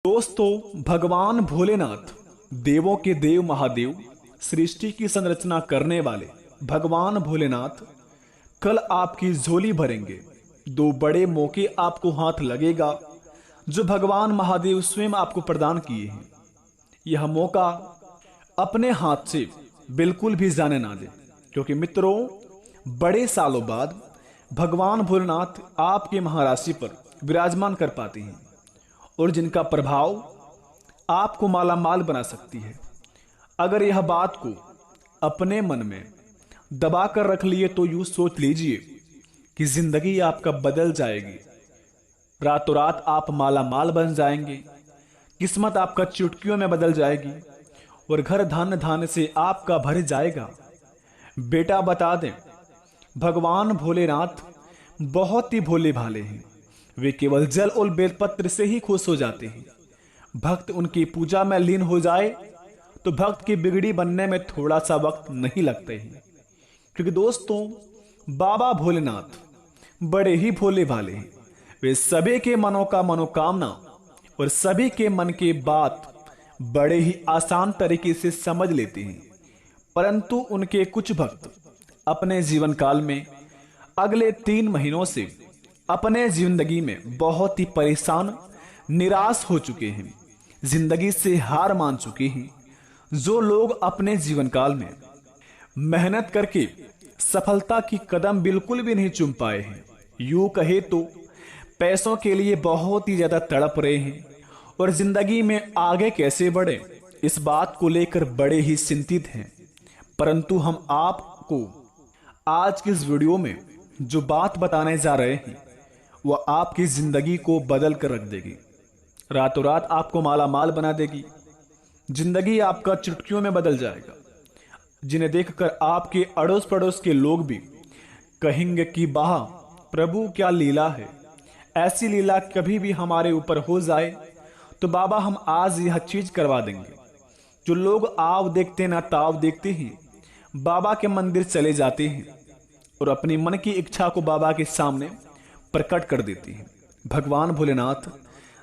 दोस्तों, भगवान भोलेनाथ देवों के देव महादेव सृष्टि की संरचना करने वाले भगवान भोलेनाथ कल आपकी झोली भरेंगे। दो बड़े मौके आपको हाथ लगेगा जो भगवान महादेव स्वयं आपको प्रदान किए हैं। यह मौका अपने हाथ से बिल्कुल भी जाने ना दें, क्योंकि मित्रों, बड़े सालों बाद भगवान भोलेनाथ आपके महाराशि पर विराजमान कर पाते हैं और जिनका प्रभाव आपको माला माल बना सकती है। अगर यह बात को अपने मन में दबा कर रख लिए तो यूं सोच लीजिए कि जिंदगी आपका बदल जाएगी। रातों रात आप माला माल बन जाएंगे, किस्मत आपका चुटकियों में बदल जाएगी और घर धन धान से आपका भर जाएगा। बेटा, बता दें, भगवान भोलेनाथ बहुत ही भोले भाले हैं। वे केवल जल और बेलपत्र से ही खुश हो जाते हैं। भक्त उनकी पूजा में लीन हो जाए तो भक्त की बिगड़ी बनने में थोड़ा सा वक्त नहीं लगता है, क्योंकि दोस्तों, बाबा भोलेनाथ बड़े ही भोले भाले हैं। वे सभी के मनों का मनोकामना और सभी के मन की बात बड़े ही आसान तरीके से समझ लेते हैं। परंतु उनके कुछ भक्त अपने जीवन काल में अगले 3 महीनों से अपने जिंदगी में बहुत ही परेशान, निराश हो चुके हैं, जिंदगी से हार मान चुके हैं। जो लोग अपने जीवन काल में मेहनत करके सफलता की कदम बिल्कुल भी नहीं चूम पाए हैं, यूं कहे तो पैसों के लिए बहुत ही ज्यादा तड़प रहे हैं और जिंदगी में आगे कैसे बढ़े इस बात को लेकर बड़े ही चिंतित हैं। परंतु हम आपको आज की इस वीडियो में जो बात बताने जा रहे हैं वह आपकी जिंदगी को बदल कर रख देगी। रातों रात आपको माला माल बना देगी। जिंदगी आपका चुटकियों में बदल जाएगा, जिन्हें देखकर आपके अड़ोस पड़ोस के लोग भी कहेंगे कि वाह प्रभु, क्या लीला है। ऐसी लीला कभी भी हमारे ऊपर हो जाए तो बाबा हम आज यह चीज करवा देंगे। जो लोग आव देखते ना ताव देखते हैं, बाबा के मंदिर चले जाते हैं और अपनी मन की इच्छा को बाबा के सामने प्रकट कर देती है। भगवान भोलेनाथ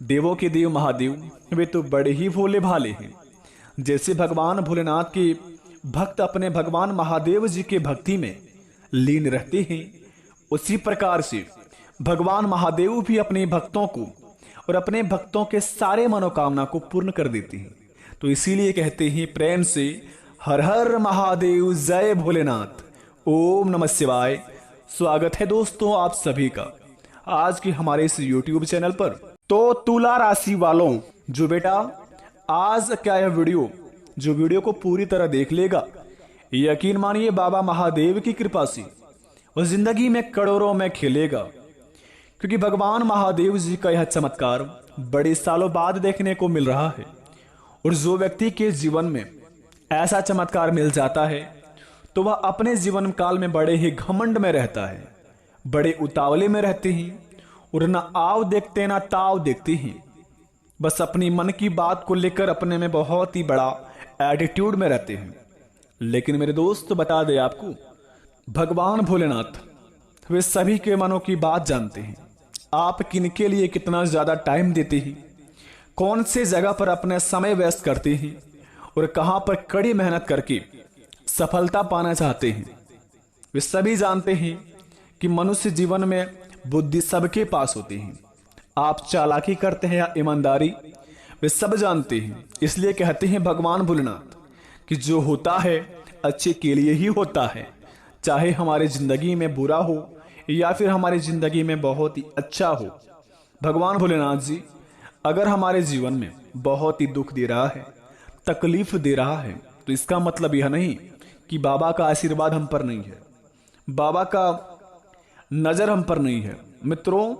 देवों के देव महादेव वे तो बड़े ही भोले भाले हैं। जैसे भगवान भोलेनाथ के भक्त अपने भगवान महादेव जी के भक्ति में लीन रहते हैं, उसी प्रकार से भगवान महादेव भी अपने भक्तों को और अपने भक्तों के सारे मनोकामना को पूर्ण कर देते हैं। तो इसीलिए कहते हैं प्रेम से, हर हर महादेव, जय भोलेनाथ, ओम नमः शिवाय। स्वागत है दोस्तों आप सभी का आज की हमारे इस YouTube चैनल पर। तो तुला राशि वालों, जो बेटा आज क्या यह वीडियो को पूरी तरह देख लेगा, यकीन मानिए बाबा महादेव की कृपा से वह जिंदगी में करोड़ों में खेलेगा, क्योंकि भगवान महादेव जी का यह चमत्कार बड़े सालों बाद देखने को मिल रहा है। और जो व्यक्ति के जीवन में ऐसा चमत्कार मिल जाता है तो वह अपने जीवन काल में बड़े ही घमंड में रहता है, बड़े उतावले में रहते हैं और ना आव देखते ना ताव देखते हैं। बस अपनी मन की बात को लेकर अपने में बहुत ही बड़ा एटीट्यूड में रहते हैं। लेकिन मेरे दोस्त, बता दे आपको, भगवान भोलेनाथ वे सभी के मनों की बात जानते हैं। आप किनके लिए कितना ज्यादा टाइम देते हैं, कौन से जगह पर अपना समय व्यस्त करते हैं और कहां पर कड़ी मेहनत करके सफलता पाना चाहते हैं, वे सभी जानते हैं कि मनुष्य जीवन में बुद्धि सबके पास होती है। आप चालाकी करते हैं या ईमानदारी, वे सब जानते हैं। इसलिए कहते हैं भगवान भोलेनाथ कि जो होता है अच्छे के लिए ही होता है, चाहे हमारी जिंदगी में बुरा हो या फिर हमारी जिंदगी में बहुत ही अच्छा हो। भगवान भोलेनाथ जी अगर हमारे जीवन में बहुत ही दुख दे रहा है, तकलीफ दे रहा है, तो इसका मतलब यह नहीं कि बाबा का आशीर्वाद हम पर नहीं है, बाबा का नजर हम पर नहीं है। मित्रों,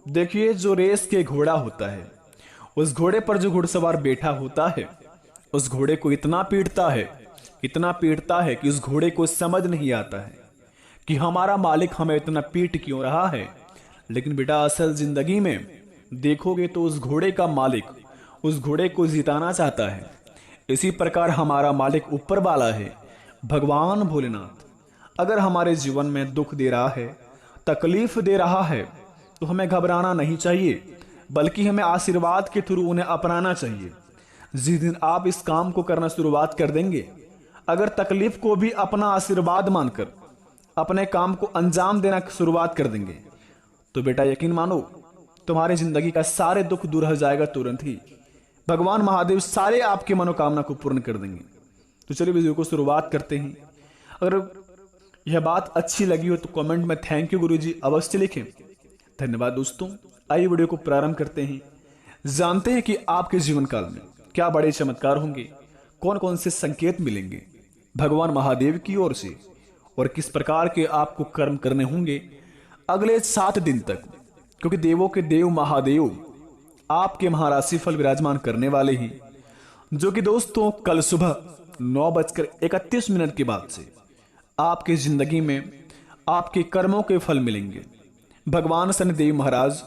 देखिए, जो रेस के घोड़ा होता है, उस घोड़े पर जो घुड़सवार बैठा होता है, उस घोड़े को इतना पीटता है कि उस घोड़े को समझ नहीं आता है कि हमारा मालिक हमें इतना पीट क्यों रहा है। लेकिन बेटा, असल जिंदगी में देखोगे तो उस घोड़े का मालिक उस घोड़े को जिताना चाहता है। इसी प्रकार हमारा मालिक ऊपर वाला है, भगवान भोलेनाथ। अगर हमारे जीवन में दुख दे रहा है, तकलीफ दे रहा है, तो हमें घबराना नहीं चाहिए। बल्कि हमें आशीर्वाद के थ्रू उन्हें अपनाना चाहिए। जिस दिन आप इस काम को करना शुरुआत कर देंगे, अगर तकलीफ को भी अपना आशीर्वाद मानकर अपने काम को अंजाम देना शुरुआत कर देंगे, तो बेटा यकीन मानो तुम्हारी जिंदगी का सारे दुख दूर हो जाएगा। तुरंत ही भगवान महादेव सारे आपकी मनोकामना को पूर्ण कर देंगे। तो चलिए वीडियो को शुरुआत करते हैं। अगर यह बात अच्छी लगी हो तो कमेंट में थैंक यू गुरुजी अवश्य लिखें। धन्यवाद दोस्तों। आइए वीडियो को प्रारंभ करते हैं। जानते हैं कि आपके जीवन काल में क्या बड़े चमत्कार होंगे, कौन कौन से संकेत मिलेंगे भगवान महादेव की ओर से, और किस प्रकार के आपको कर्म करने होंगे अगले 7 दिन तक, क्योंकि देवों के देव महादेव आपके महाराशि फल विराजमान करने वाले हैं, जो कि दोस्तों कल सुबह 9:31 के बाद से आपकी जिंदगी में आपके कर्मों के फल मिलेंगे। भगवान शनिदेव महाराज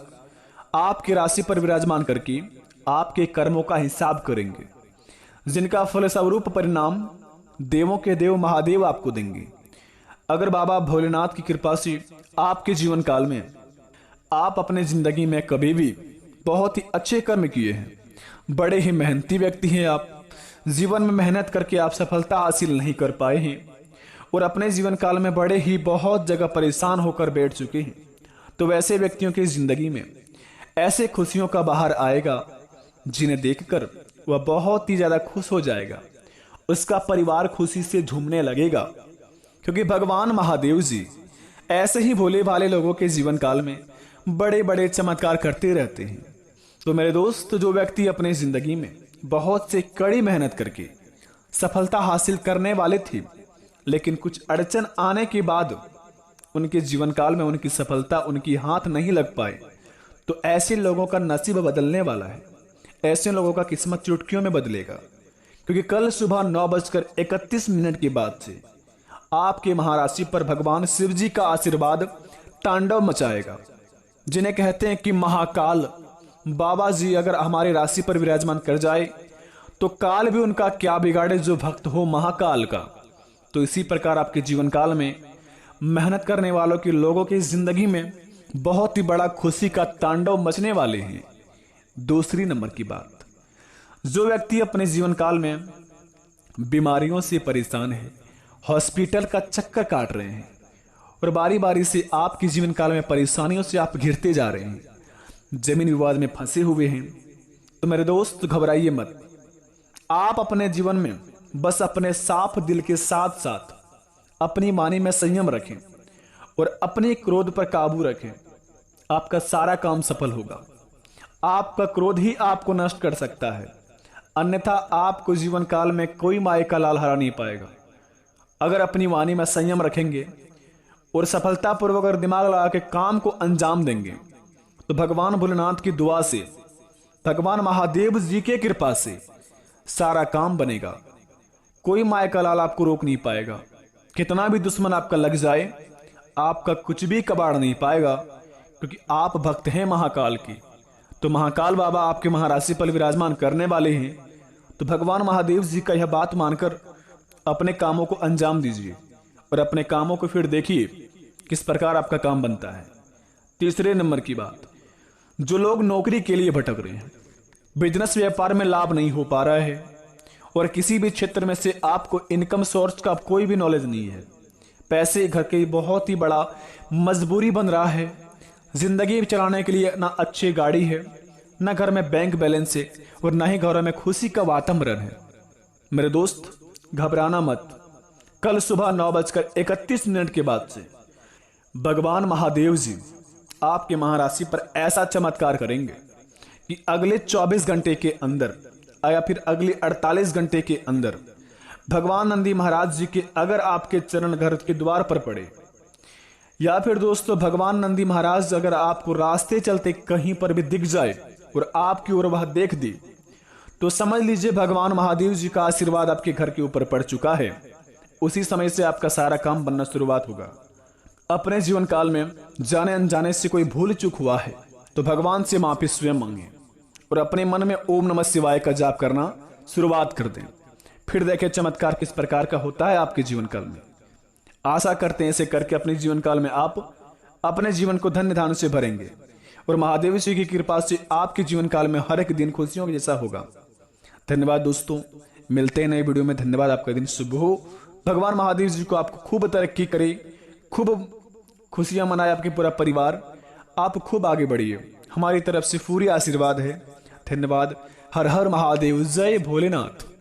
आपकी राशि पर विराजमान करके आपके कर्मों का हिसाब करेंगे, जिनका फल स्वरूप परिणाम देवों के देव महादेव आपको देंगे। अगर बाबा भोलेनाथ की कृपा से आपके जीवन काल में आप अपने जिंदगी में कभी भी बहुत ही अच्छे कर्म किए हैं, बड़े ही मेहनती व्यक्ति हैं, आप जीवन में मेहनत करके आप सफलता हासिल नहीं कर पाए हैं और अपने जीवन काल में बड़े ही बहुत जगह परेशान होकर बैठ चुके हैं, तो वैसे व्यक्तियों की जिंदगी में ऐसे खुशियों का बाहर आएगा जिन्हें देखकर वह बहुत ही ज्यादा खुश हो जाएगा। उसका परिवार खुशी से झूमने लगेगा, क्योंकि भगवान महादेव जी ऐसे ही भोले भाले लोगों के जीवन काल में बड़े बड़े चमत्कार करते रहते हैं। तो मेरे दोस्त, जो व्यक्ति अपने जिंदगी में बहुत से कड़ी मेहनत करके सफलता हासिल करने वाले थे, लेकिन कुछ अड़चन आने के बाद उनके जीवन काल में उनकी सफलता उनकी हाथ नहीं लग पाए, तो ऐसे लोगों का नसीब बदलने वाला है। ऐसे लोगों का किस्मत चुटकियों में बदलेगा, क्योंकि कल सुबह 9:31 के बाद से आपके महाराशि पर भगवान शिव जी का आशीर्वाद तांडव मचाएगा, जिन्हें कहते हैं कि महाकाल। बाबा जी अगर हमारी राशि पर विराजमान कर जाए तो काल भी उनका क्या बिगाड़े जो भक्त हो महाकाल का। तो इसी प्रकार आपके जीवन काल में मेहनत करने वालों के लोगों की जिंदगी में बहुत ही बड़ा खुशी का तांडव मचने वाले हैं। दूसरी नंबर की बात, जो व्यक्ति अपने जीवन काल में बीमारियों से परेशान है, हॉस्पिटल का चक्कर काट रहे हैं और बारी बारी से आपके जीवन काल में परेशानियों से आप घिरते जा रहे हैं, जमीन विवाद में फंसे हुए हैं, तो मेरे दोस्त घबराइए मत। आप अपने जीवन में बस अपने साफ दिल के साथ साथ अपनी वाणी में संयम रखें और अपने क्रोध पर काबू रखें। आपका सारा काम सफल होगा। आपका क्रोध ही आपको नष्ट कर सकता है, अन्यथा आपको जीवन काल में कोई माया का लाल हरा नहीं पाएगा। अगर अपनी वाणी में संयम रखेंगे और सफलतापूर्वक अगर दिमाग लगा के काम को अंजाम देंगे, तो भगवान भोलेनाथ की दुआ से, भगवान महादेव जी के कृपा से सारा काम बनेगा। कोई माया का लाल आपको रोक नहीं पाएगा। कितना भी दुश्मन आपका लग जाए, आपका कुछ भी कबाड़ नहीं पाएगा, क्योंकि आप भक्त हैं महाकाल की। तो महाकाल बाबा आपके महाराशि पर विराजमान करने वाले हैं। तो भगवान महादेव जी का यह बात मानकर अपने कामों को अंजाम दीजिए और अपने कामों को फिर देखिए किस प्रकार आपका काम बनता है। तीसरे नंबर की बात, जो लोग नौकरी के लिए भटक रहे हैं, बिजनेस व्यापार में लाभ नहीं हो पा रहा है और किसी भी क्षेत्र में से आपको इनकम सोर्स का कोई भी नॉलेज नहीं है, पैसे घर के बहुत ही बड़ा मजबूरी बन रहा है, जिंदगी चलाने के लिए ना अच्छी गाड़ी है, ना घर में बैंक बैलेंस है और ना ही घरों में खुशी का वातावरण है, मेरे दोस्त घबराना मत। कल सुबह 9:31 के बाद से भगवान महादेव जी आपके महाराशि पर ऐसा चमत्कार करेंगे कि अगले 24 घंटे के अंदर या फिर अगले 48 घंटे के अंदर भगवान नंदी महाराज जी के अगर आपके चरण घर के द्वार पर पड़े, या फिर दोस्तों भगवान नंदी महाराज अगर आपको रास्ते चलते कहीं पर भी दिख जाए और आपकी ओर वह देख दे, तो समझ लीजिए भगवान महादेव जी का आशीर्वाद आपके घर के ऊपर पड़ चुका है। उसी समय से आपका सारा काम बनना शुरुआत होगा। अपने जीवन काल में जाने अनजाने से कोई भूल चूक हुआ है तो भगवान से माफी स्वयं मांगे और अपने मन में ओम नमः शिवाय का जाप करना शुरुआत कर दें। फिर देखें चमत्कार किस प्रकार का होता है आपके जीवन काल में। आशा करते हैं ऐसे करके अपने जीवन काल में आप अपने जीवन को धन्य धान्य से भरेंगे और महादेव जी की कृपा से आपके जीवन काल में हर एक दिन खुशियों के जैसा होगा। धन्यवाद दोस्तों, मिलते हैं नए वीडियो में। धन्यवाद, आपका दिन शुभ हो। भगवान महादेव जी को आपको खूब तरक्की करे, खूब खुशियां मनाए आपके पूरा परिवार, आप खूब आगे बढ़िए। हमारी तरफ से पूरी आशीर्वाद है। धन्यवाद। हर हर महादेव, जय भोलेनाथ।